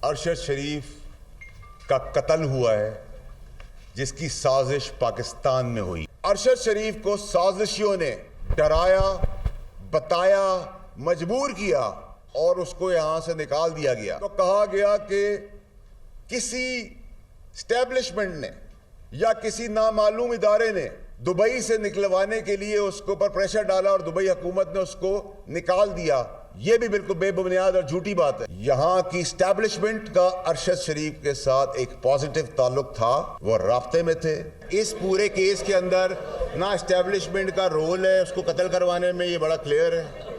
अरशद शरीफ का कत्ल हुआ है जिसकी साजिश पाकिस्तान में हुई। अरशद शरीफ को साजिशियों ने डराया, बताया, मजबूर किया और उसको यहां से निकाल दिया गया। तो कहा गया कि किसी स्टैब्लिशमेंट ने या किसी नामालूम इदारे ने दुबई से निकलवाने के लिए उसके ऊपर प्रेशर डाला और दुबई हुकूमत ने उसको निकाल दिया। ये भी बिल्कुल बेबुनियाद और झूठी बात है। यहाँ की स्टैब्लिशमेंट का अरशद शरीफ के साथ एक पॉजिटिव ताल्लुक था, वो राब्ते में थे। इस पूरे केस के अंदर ना स्टैब्लिशमेंट का रोल है उसको कत्ल करवाने में, ये बड़ा क्लियर है।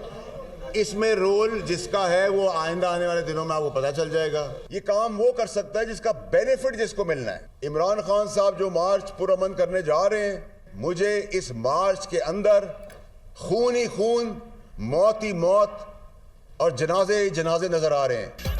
इसमें रोल जिसका है वो आइंदा आने वाले दिनों में आपको पता चल जाएगा। ये काम वो कर सकता है जिसका बेनिफिट जिसको मिलना है। इमरान खान साहब जो मार्च पुरअमन करने जा रहे हैं, मुझे इस मार्च के अंदर खून ही खून, मौत ही मौत और जनाजे ही जनाजे नजर आ रहे हैं।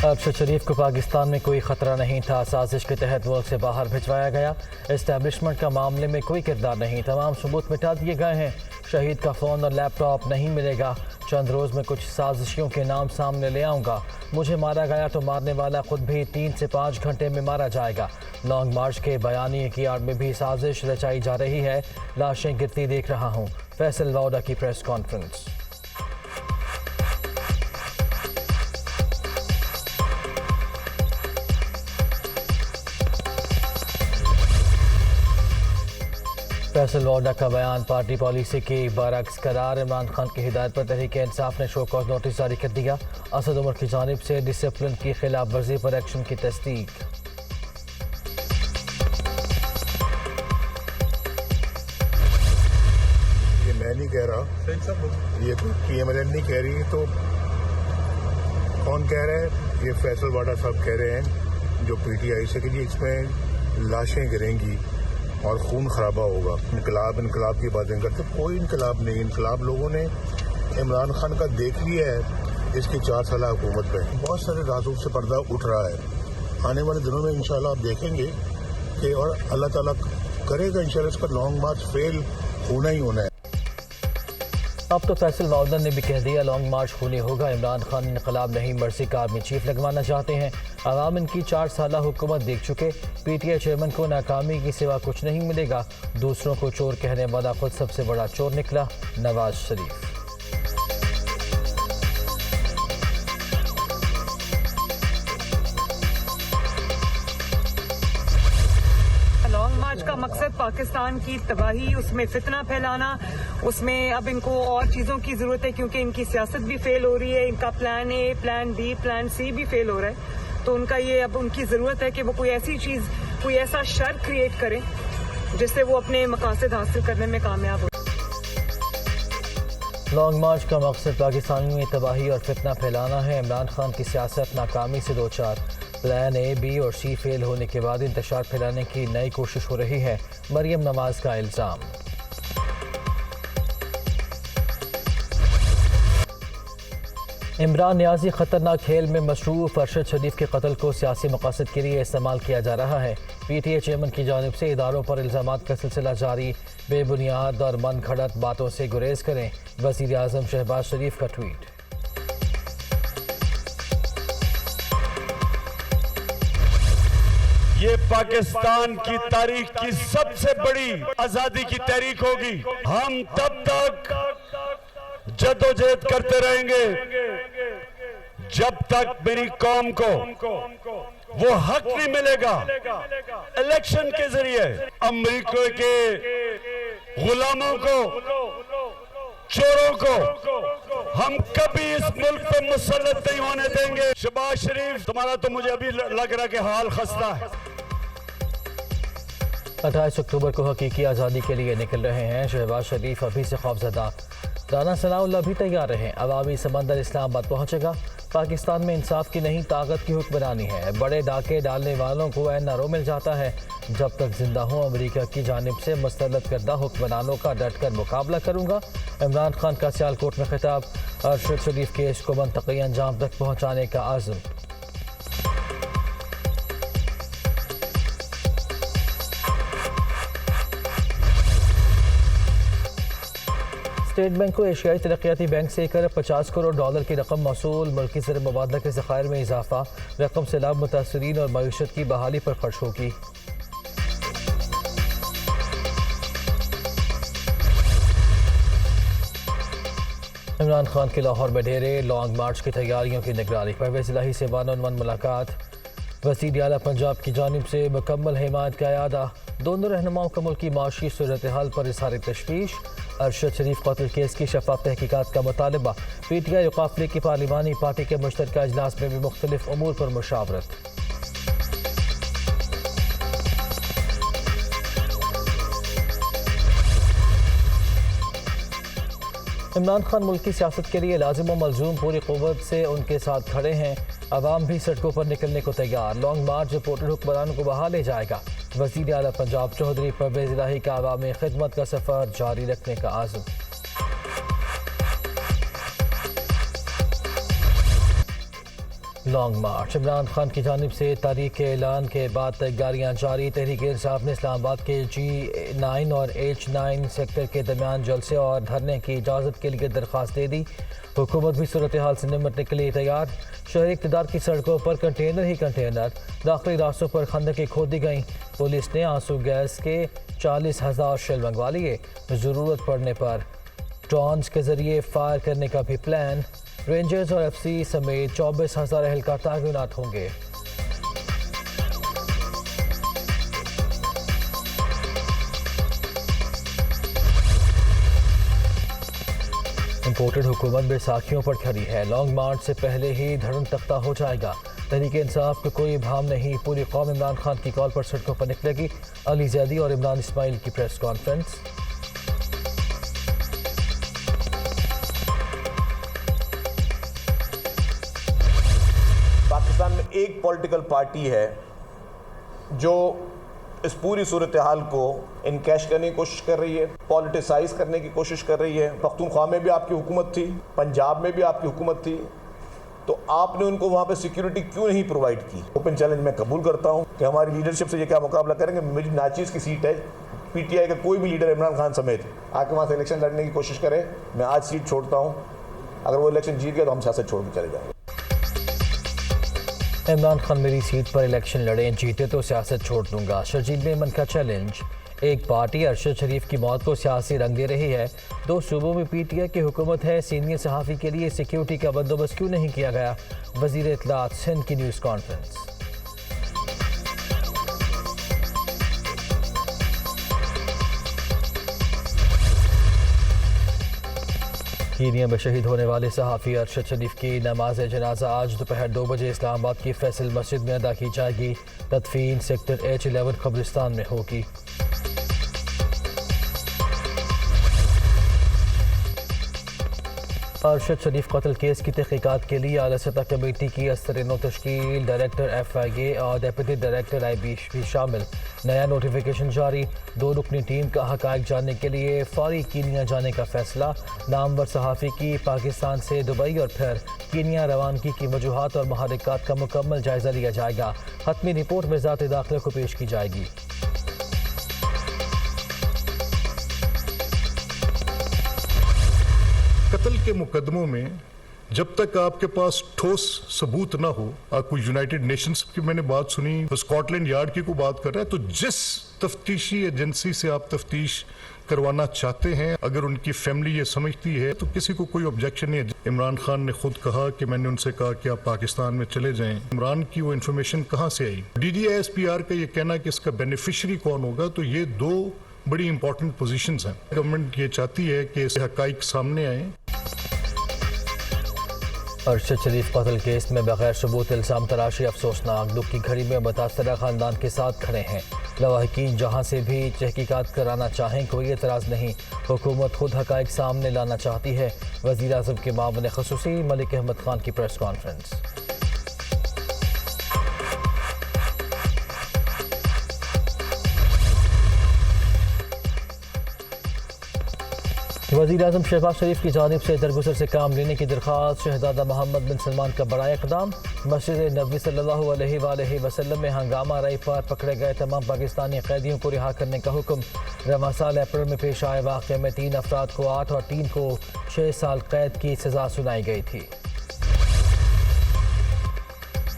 अरशद शरीफ को पाकिस्तान में कोई खतरा नहीं था, साजिश के तहत मुल्क से बाहर भिजवाया गया। एस्टैब्लिशमेंट का मामले में कोई किरदार नहीं, तमाम सबूत मिटा दिए गए हैं। शहीद का फ़ोन और लैपटॉप नहीं मिलेगा। चंद रोज़ में कुछ साजिशियों के नाम सामने ले आऊँगा। मुझे मारा गया तो मारने वाला खुद भी 3 से 5 घंटे में मारा जाएगा। लॉन्ग मार्च के बयानिए की आड़ में भी साजिश रचाई जा रही है। लाशें गिरती देख रहा हूँ। फैसल वाउडा की प्रेस कॉन्फ्रेंस। फैसल वाउडा का बयान पार्टी पॉलिसी के बरअक्स करार। इमरान खान की हिदायत पर तहरीक इंसाफ ने शो कॉज नोटिस जारी कर दिया। असद उमर की जानिब से डिसिप्लिन की खिलाफ वर्जी पर एक्शन की तस्दीक। ये मैं नहीं कह रहा, ये तो PMLN नहीं कह रही, तो कौन कह रहा है? ये फैसल वाडा साहब कह रहे हैं जो PTI से कि जी इसमें लाशें गिरेंगी और खून खराबा होगा। इनकलाब की बातें करते, कोई इनकलाब नहीं। इनकलाब लोगों ने इमरान खान का देख लिया है इसकी 4 साल हुकूमत में। बहुत सारे राजों से पर्दा उठ रहा है। आने वाले दिनों में इंशाल्लाह आप देखेंगे कि और अल्लाह ताला करेगा इंशाल्लाह इसका लॉन्ग मार्च फेल होना ही होना है। अब तो फैसल वाउडा ने भी कह दिया लॉन्ग मार्च खूनी होगा। इमरान खान इनकलाब नहीं मर्सी का आर्मी चीफ लगवाना चाहते हैं। अवाम इनकी 4 साल हुकूमत देख चुके। PTI चेयरमैन को नाकामी की सिवा कुछ नहीं मिलेगा। दूसरों को चोर कहने वाला खुद सबसे बड़ा चोर निकला। नवाज शरीफ। लॉन्ग मार्च का मकसद पाकिस्तान की तबाही, उसमें फितना फैलाना, उसमें अब इनको और चीज़ों की ज़रूरत है क्योंकि इनकी सियासत भी फेल हो रही है। इनका plan A, plan B, plan C भी फेल हो रहा है। तो उनका ये अब उनकी ज़रूरत है कि वो कोई ऐसी चीज़, कोई ऐसा शर क्रिएट करें जिससे वो अपने मकासद हासिल करने में कामयाब हो। लॉन्ग मार्च का मकसद पाकिस्तान में तबाही और फितना फैलाना है। इमरान खान की सियासत नाकामी से 2-4। प्लान A, B और C फेल होने के बाद इंतशार फैलाने की नई कोशिश हो रही है। मरियम नवाज का इल्ज़ाम। इमरान नियाज़ी खतरनाक खेल में मशरूफ अरशद शरीफ के कत्ल को सियासी मकासद के लिए इस्तेमाल किया जा रहा है। PTI चेयरमैन की जानिब से इदारों पर इल्ज़ामात का सिलसिला जारी। बेबुनियाद और मन घड़त बातों से गुरेज करें। वज़ीर आज़म शहबाज शरीफ का ट्वीट। ये पाकिस्तान की तारीख की सबसे बड़ी आजादी की तहरीक होगी। हम तब तक जद्दोजहद करते रहेंगे जब तक मेरी कौम को वो हक नहीं मिलेगा इलेक्शन के जरिए अमेरिका के गुलामों को, चोरों को हम कभी इस मुल्क पे मुसल्लत नहीं होने देंगे। शहबाज शरीफ, तुम्हारा तो मुझे अभी लग रहा कि हाल खस्ता है। 28 अक्टूबर को हकीकी आज़ादी के लिए निकल रहे हैं। शहबाज शरीफ अभी से खौफजदा। राना सनाउल्लाह भी तैयार रहे। अवामी समंदर इस्लामाबाद पहुंचेगा। पाकिस्तान में इंसाफ की नहीं ताकत की हुक्मरानी है। बड़े डाके डालने वालों को NRO मिल जाता है। जब तक जिंदा हूँ अमेरिका की जानिब से मुस्तरद करदा हुक्मरानों का डट कर मुकाबला करूँगा। इमरान खान का सियालकोट में खिताब। अरशद शरीफ केस को मंतकी अंजाम तक पहुँचाने का आज़म। اسٹیٹ بینک کو ایشیائی ترقیاتی بینک سے 1.50 کروڑ ڈالر کی رقم موصول، ملکی زر مبادلہ کے ذخائر میں اضافہ، رقم سیلاب متاثرین اور معیشت کی بحالی پر خرچ ہوگی۔ عمران خان کے لاہور میں ڈھیرے، لانگ مارچ کی تیاریوں کی نگرانی، پرویز الہی سے 1-on-1 ملاقات، وزیر اعلیٰ پنجاب کی جانب سے مکمل حمایت کا اعادہ، دونوں رہنماؤں کا ملکی معاشی صورتحال پر اظہار تشویش، ارشد شریف قتل کیس کی شفاف تحقیقات کا مطالبہ، پی ٹی آئی قافلے کی پارلیمانی پارٹی کے مشترکہ اجلاس میں بھی مختلف امور پر مشاورت۔ عمران خان ملک کی سیاست کے لیے لازم و ملزوم پوری قوت سے ان کے ساتھ کھڑے ہیں، عوام بھی سڑکوں پر نکلنے کو تیار، لانگ مارچ رپورٹڈ حکمرانوں کو بہا لے جائے گا، وزیر اعلیٰ پنجاب چودھری پرویز الہی کا عوامی خدمت کا سفر جاری رکھنے کا عزم۔ لانگ مارچ، عمران خان کی جانب سے تاریخ کے اعلان کے بعد تیاریاں جاری، تحریک انصاف نے اسلام آباد کے G9 اور H9 سیکٹر کے درمیان جلسے اور دھرنے کی اجازت کے لیے درخواست دے دی، حکومت بھی صورتحال سے نمٹنے کے لیے تیار، شہری اقتدار کی سڑکوں پر کنٹینر ہی کنٹینر، داخلی راستوں پر خندقیں کھودی گئیں، پولیس نے آنسو گیس کے 40,000 شیل منگوا لیے، ضرورت پڑنے پر ڈرونز کے ذریعے فائر کرنے کا بھی پلان، رینجرز اور ایف سی سمیت 24,000 اہلکار تعینات ہوں گے۔ امپورٹڈ حکومت بیساکھیوں پر کھڑی ہے، لانگ مارچ سے پہلے ہی دھڑم تختہ ہو جائے گا، تحریک انصاف کو کوئی ابہام نہیں، پوری قوم عمران خان کی کال پر سڑکوں پر نکلے گی، علی زیدی اور عمران اسماعیل کی پریس کانفرنس۔ پاکستان میں ایک پولیٹیکل پارٹی ہے جو اس پوری صورتحال کو انکیش کرنے کی کوشش کر رہی ہے، پولیٹیسائز کرنے کی کوشش کر رہی ہے۔ پختونخوا میں بھی آپ کی حکومت تھی، پنجاب میں بھی آپ کی حکومت تھی، تو آپ نے ان کو وہاں پہ سیکیورٹی کیوں نہیں پرووائڈ کی؟ اوپن چیلنج میں قبول کرتا ہوں کہ ہماری لیڈرشپ سے یہ کیا مقابلہ کریں گے۔ میری ناچیز کی سیٹ ہے، پی ٹی آئی کا کوئی بھی لیڈر عمران خان سمیت آ کے وہاں سے الیکشن لڑنے کی کوشش کرے، میں آج سیٹ چھوڑتا ہوں، اگر وہ الیکشن جیت گیا تو ہم سیاست چھوڑ کے چلے جائیں گے۔ عمران خان میری سیٹ پر الیکشن لڑیں، جیتے تو سیاست چھوڑ دوں گا، شرجیل میمن کا چیلنج۔ ایک پارٹی ارشد شریف کی موت کو سیاسی رنگ دے رہی ہے، 2 صوبوں میں پی ٹی آئی کی حکومت ہے، سینئر صحافی کے لیے سیکیورٹی کا بندوبست کیوں نہیں کیا گیا؟ وزیر اطلاعات سندھ کی نیوز کانفرنس۔ کینیا میں شہید ہونے والے صحافی ارشد شریف کی نماز جنازہ آج دوپہر 2 بجے اسلام آباد کی فیصل مسجد میں ادا کی جائے گی، تدفین سیکٹر H11 قبرستان میں ہوگی۔ ارشد شریف قتل کیس کی تحقیقات کے لیے اعلیٰ سطح کمیٹی کی ازسر نو تشکیل، ڈائریکٹر FIA اور ڈیپٹی ڈائریکٹر IB بھی شامل، نیا نوٹیفیکیشن جاری، 2 رکنی ٹیم کا حقائق جاننے کے لیے فوری کینیا جانے کا فیصلہ، نامور صحافی کی پاکستان سے دبئی اور پھر کینیا روانگی کی وجوہات اور محرکات کا مکمل جائزہ لیا جائے گا، حتمی رپورٹ وزارت داخلہ کو پیش کی جائے گی۔ قتل کے مقدموں میں جب تک آپ کے پاس ٹھوس ثبوت نہ ہو، آپ کو یونائٹڈ نیشنز کی میں نے بات سنی، اسکاٹ لینڈ یارڈ کی کو بات کر رہا ہے، تو جس تفتیشی ایجنسی سے آپ تفتیش کروانا چاہتے ہیں، اگر ان کی فیملی یہ سمجھتی ہے تو کسی کو کوئی آبجیکشن نہیں ہے۔ عمران خان نے خود کہا کہ میں نے ان سے کہا کہ آپ پاکستان میں چلے جائیں، عمران کی وہ انفارمیشن کہاں سے آئی؟ DGISPR کا یہ کہنا کہ اس کا بینیفیشری کون ہوگا، تو یہ 2 بڑی امپورٹنٹ پوزیشنز ہیں۔ گورنمنٹ یہ چاہتی ہے کہ اس حقائق سامنے آئیں۔ ارشد شریف قتل کیس میں بغیر ثبوت الزام تراشی افسوسناک، دکھ کی گھڑی میں متاثرہ خاندان کے ساتھ کھڑے ہیں، لواحقین جہاں سے بھی تحقیقات کرانا چاہیں کوئی اعتراض نہیں، حکومت خود حقائق سامنے لانا چاہتی ہے، وزیر اعظم کے معاون خصوصی ملک احمد خان کی پریس کانفرنس۔ वज़ीर आज़म शहबाज शरीफ की जानिब से दरगुजर से काम लेने की दरख्वास्त। शहजादा मोहम्मद बिन सलमान का बड़ा इक़दाम। मस्जिद नबवी सल्लल्लाहु अलैहि वसल्लम में हंगामा रई पर पकड़े गए तमाम पाकिस्तानी कैदियों को रिहा करने का हुक्म। रवां साल अप्रैल में पेश आए वाक़े में 3 अफराद को 8 और 3 को 6 साल कैद की सज़ा सुनाई गई थी।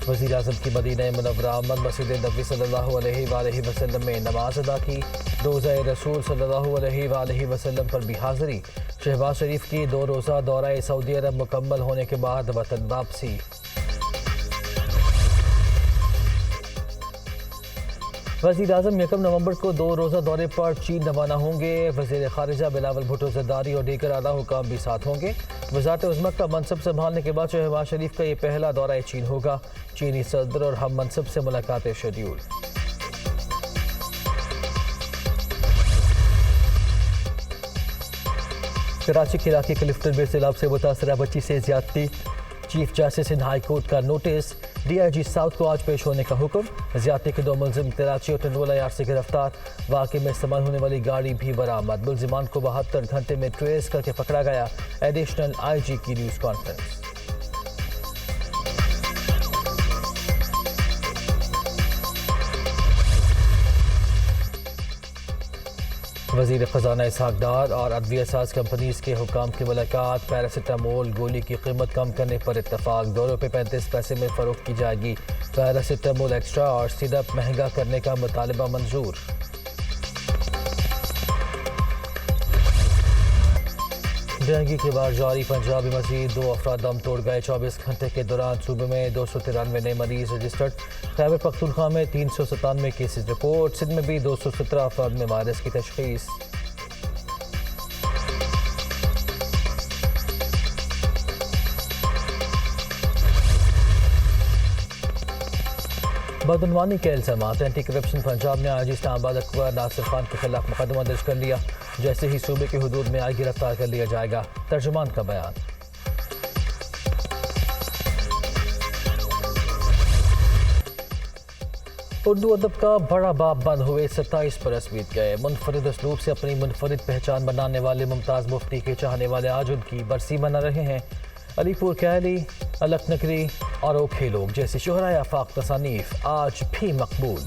वज़ीर आज़म की मदीना मुनव्वरा आमद। मस्जिद नबवी सल्लल्लाहु अलैहि वसल्लम में नमाज अदा की। रोज़ा रसूल सल्लल्लाहु अलैहि वसल्लम पर भी हाज़िरी। शहबाज शरीफ की 2 रोज़ा दौरा सऊदी अरब मुकम्मल होने के बाद वतन वापसी। वज़ीर आज़म 1 नवंबर को 2 रोज़ा दौरे पर चीन रवाना होंगे। वज़ीर ख़ारिजा बिलावल भुट्टो ज़रदारी और दीगर आला हुकाम भी साथ होंगे। वज़ारत उज़्मा का मनसब संभालने के बाद शहबाज शरीफ का ये पहला दौरा चीन होगा। चीनी सदर और हम मनसब से मुलाकातें शेड्यूल। कराची के इलाके क्लिफ्टन में सैलाब से मुतासरा बच्ची से ज्यादती। Chief justice in high court का नोटिस। DIG साउथ को आज पेश होने का हुक्म। ज्यादती के 2 मुलजिम कराची और टंडोला यार्ड से गिरफ्तार। वाक़े में इस्तेमाल होने वाली गाड़ी भी बरामद। मुलजिमान को 72 घंटे में ट्रेस करके पकड़ा गया। एडिशनल IG की न्यूज़ कॉन्फ्रेंस। वज़ीर ख़जाना इसहाक डार और अदविया साज कंपनीज के हुकाम की मुलाकात। पैरासिटामोल गोली की कीमत कम करने पर इत्तफाक। ₹2 35 पैसे में फ़रोख्त की जाएगी। पैरासिटामोल एक्स्ट्रा और सिरप महंगा करने का मुतालबा मंजूर। जंगी के बाद जारी पंजाब में मज़ीद 2 अफराद दम तोड़ गए। 24 घंटे के दौरान सूबे में 293 नए मरीज रजिस्टर्ड। खैबर पख्तूनख्वा में 397 केसेज रिपोर्ट। सिंध में भी 217 अफराद में वायरस की तशख़ीस। बदनवानी के इल्ज़ामात। एंटी करप्शन पंजाब ने आज इस्लामाबाद अकबर नासिर खान के खिलाफ मुकदमा दर्ज कर लिया। जैसे ही सूबे के हुदूद में आए गिरफ्तार कर लिया जाएगा। तर्जुमान का बयान। उर्दू अदब का बड़ा बाब बंद हुए 27 बरस बीत गए। मुनफरिद उसलूब से अपनी मुनफरिद पहचान बनाने वाले मुमताज़ मुफ्ती के चाहने वाले आज उनकी बरसी मना रहे हैं। अलीपुर कैली, अलख नगरी और ओखे लोग जैसी शोहरा आफाक तसानीफ आज भी मकबूल।